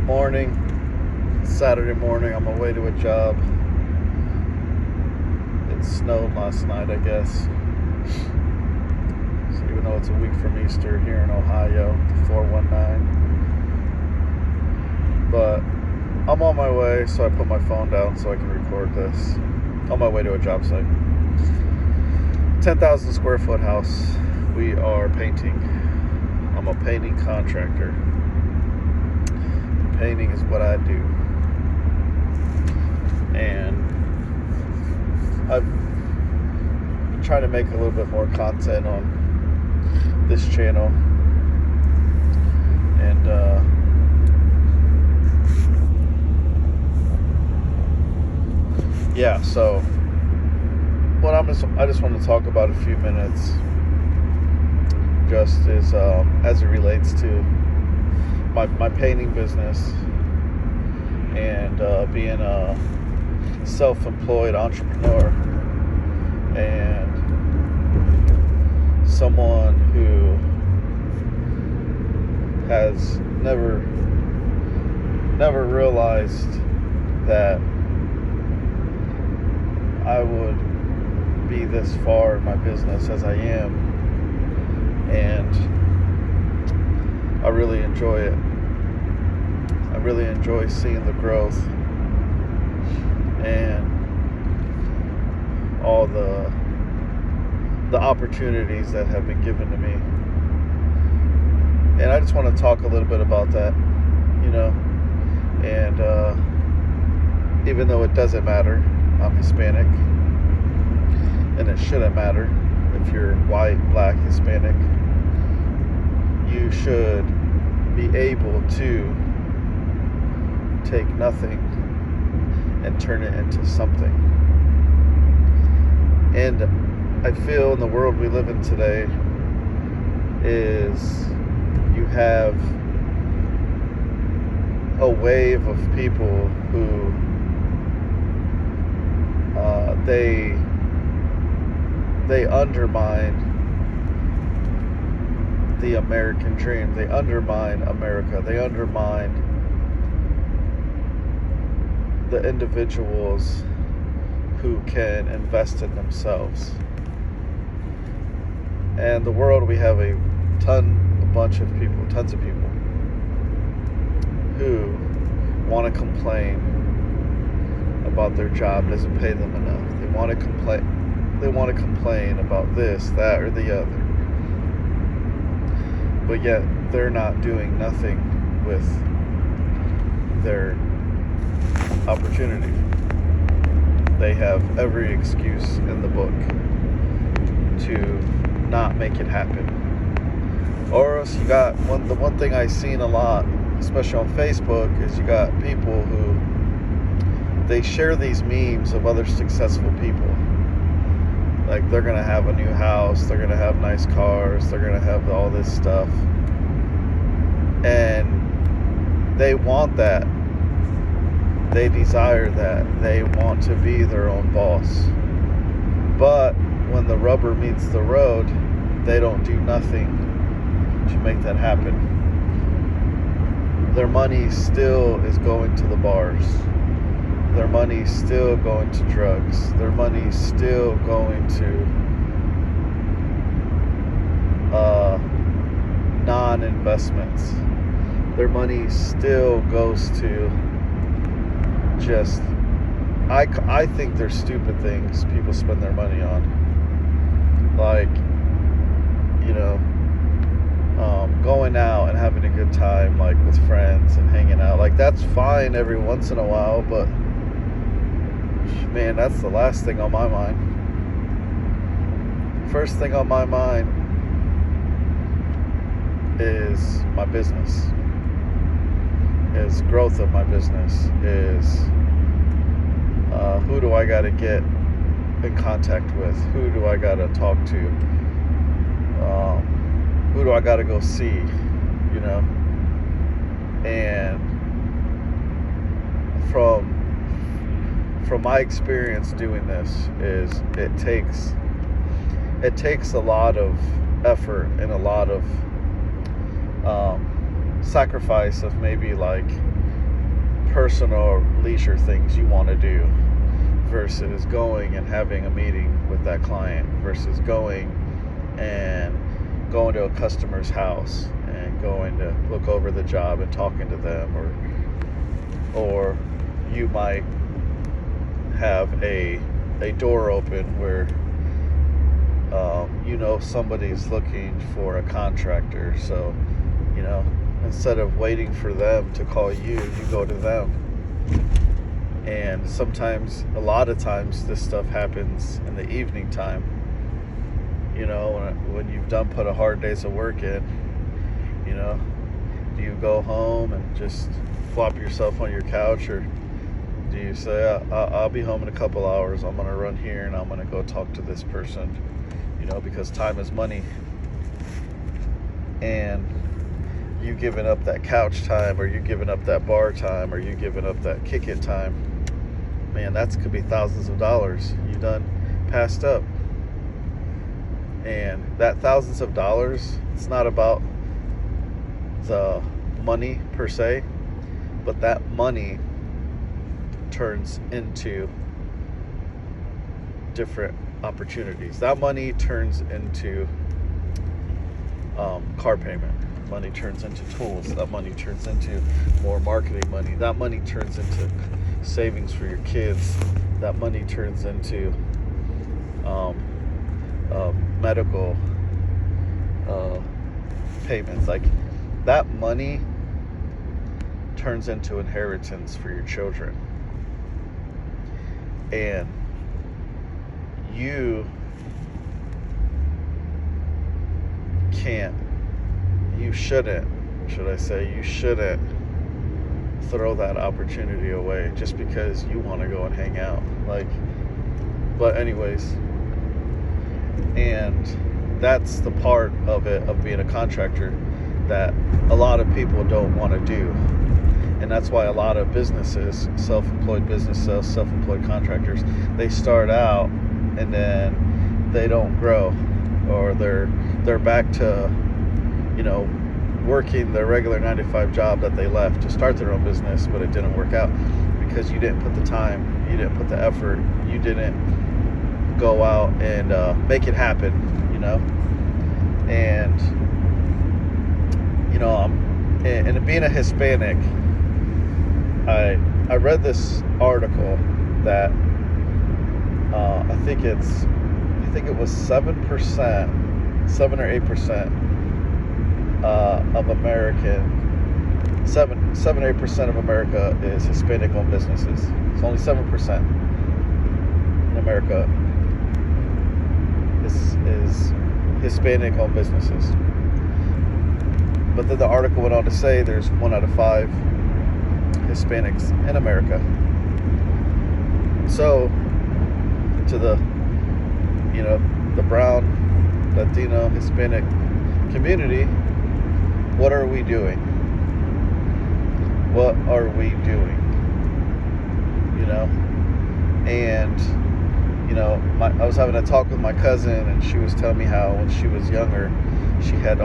Good morning. Saturday morning. On my way to a job. It snowed last night, I guess. So even though it's a week from Easter here in Ohio, the 419. But I'm on my way, so I put my phone down so I can record this. On my way to a job site. 10,000 square foot house. We are painting. I'm a painting contractor. Painting is what I do. And I'm trying to make a little bit more content on this channel. And yeah, so what I just want to talk about a few minutes, just as it relates to my painting business and being a self-employed entrepreneur and someone who has never realized that I would be this far in my business as I am, and I really enjoy it. I really enjoy seeing the growth and all the opportunities that have been given to me. And I just want to talk a little bit about that, and even though it doesn't matter, I'm Hispanic, and it shouldn't matter if you're white, black, Hispanic. You should be able to take nothing and turn it into something. And I feel in the world we live in today is you have a wave of people who they undermine the American dream. They undermine America. They undermine the individuals who can invest in themselves. And the world, we have tons of people who want to complain about their job doesn't pay them enough. They want to complain about this, that, or the other. But yet they're not doing nothing with their opportunity. They have every excuse in the book to not make it happen. Or else you got the one thing I've seen a lot, especially on Facebook, is you got people who they share these memes of other successful people. Like they're going to have a new house, they're going to have nice cars, they're going to have all this stuff. And they want that. They desire that. They want to be their own boss. But when the rubber meets the road, they don't do nothing to make that happen. Their money still is going to the bars. Their money's still going to drugs. Their money's still going to non-investments. Their money still goes to just, I think they're stupid things people spend their money on. Like, going out and having a good time, like with friends and hanging out. Like that's fine every once in a while, but man, that's the last thing on my mind. First thing on my mind is my business, is growth of my business, is who do I got to get in contact with, who do I got to talk to, who do I got to go see, and from my experience doing this is it takes a lot of effort and a lot of sacrifice of maybe like personal leisure things you want to do versus going and having a meeting with that client versus going to a customer's house and going to look over the job and talking to them, or you might have a door open where somebody's looking for a contractor, so instead of waiting for them to call you go to them. And sometimes, a lot of times, this stuff happens in the evening time. When you've put a hard day's of work in, do you go home and just flop yourself on your couch, or do you say, I'll be home in a couple hours, I'm going to run here and I'm going to go talk to this person, because time is money. And you giving up that couch time, or you giving up that bar time, or you giving up that kick it time, man, could be thousands of dollars you done passed up. And that thousands of dollars, it's not about the money per se, but that money turns into different opportunities. That money turns into car payment. Money turns into tools. That money turns into more marketing money. That money turns into savings for your kids. That money turns into medical payments. Like, that money turns into inheritance for your children. And you shouldn't throw that opportunity away just because you want to go and hang out. But anyways, and that's the part of it, of being a contractor, that a lot of people don't want to do. And that's why a lot of businesses, self-employed businesses, self-employed contractors, they start out and then they don't grow, or they're back to working their regular 9-to-5 job that they left to start their own business, but it didn't work out because you didn't put the time, you didn't put the effort, you didn't go out and make it happen. And and being a Hispanic, I read this article that I think it was 7% or 8% of American, 7 or 8% of America is Hispanic-owned businesses. It's only 7% in America is Hispanic-owned businesses. But then the article went on to say there's 1 out of 5 Hispanics in America. So, to the brown, Latino, Hispanic community, what are we doing? What are we doing? And I was having a talk with my cousin, and she was telling me how when she was younger, she had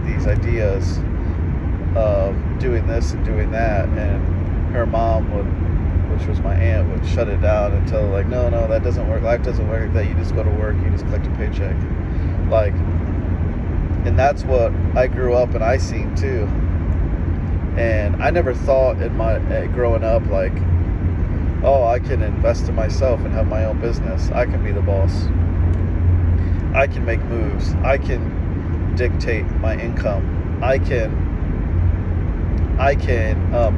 these ideas of doing this and doing that, and her mom which was my aunt, would shut it down and tell her, no, that doesn't work. Life doesn't work like that. You just go to work, you just collect a paycheck. And that's what I grew up and I seen too. And I never thought in my growing up, I can invest in myself and have my own business. I can be the boss. I can make moves. I can dictate my income. I can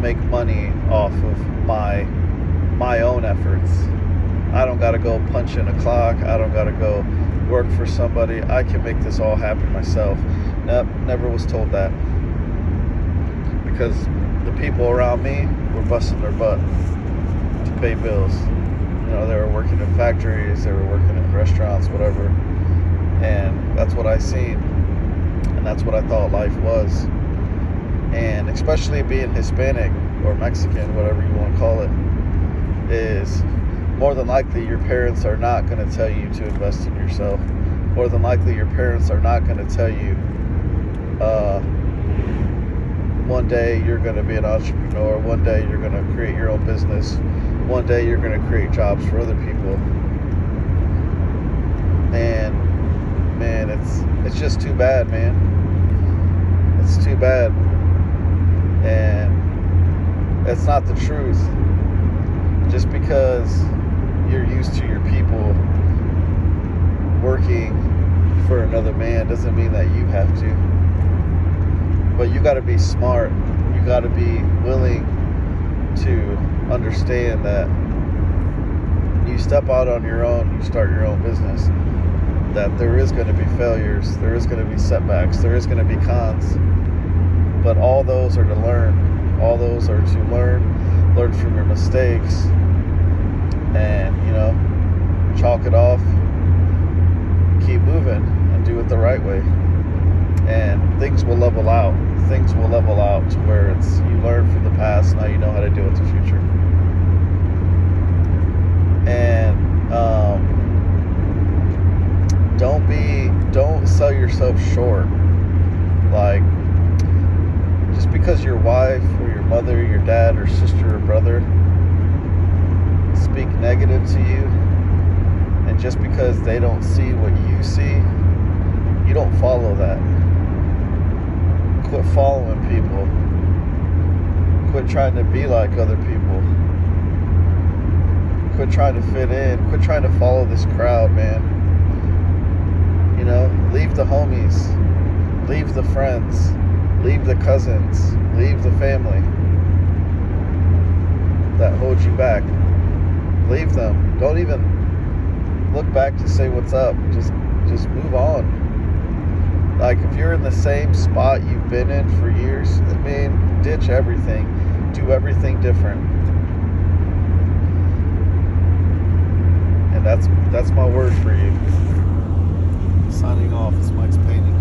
make money off of my own efforts. I don't got to go punch in a clock. I don't got to go work for somebody. I can make this all happen myself. Nope, never was told that. Because the people around me were busting their butt to pay bills. They were working in factories, they were working in restaurants, whatever. And that's what I seen. And that's what I thought life was. And especially being Hispanic or Mexican, whatever you want to call it, is more than likely your parents are not going to tell you to invest in yourself. More than likely your parents are not going to tell you, one day you're going to be an entrepreneur. One day you're going to create your own business. One day you're going to create jobs for other people. And man, it's just too bad, man. It's too bad. And it's not the truth. Just because you're used to your people working for another man doesn't mean that you have to. But you got to be smart. You got to be willing to understand that you step out on your own, you start your own business, that there is going to be failures, there is going to be setbacks, there is going to be cons. But all those are to learn. All those are to learn from your mistakes, and, chalk it off, keep moving, and do it the right way. And things will level out. Things will level out to where you learn from the past, now you know how to deal with the future. And don't sell yourself short. Like, just because your wife or your mother, your dad or sister or brother speak negative to you, and just because they don't see what you see, you don't follow that. Quit following people. Quit trying to be like other people. Quit trying to fit in. Quit trying to follow this crowd, man. Leave the homies. Leave the friends. Leave the cousins. Leave the family that hold you back. Leave them. Don't even look back to say what's up. Just move on. Like, if you're in the same spot you've been in for years, ditch everything. Do everything different. And that's my word for you. Signing off. It's Mike's Painting.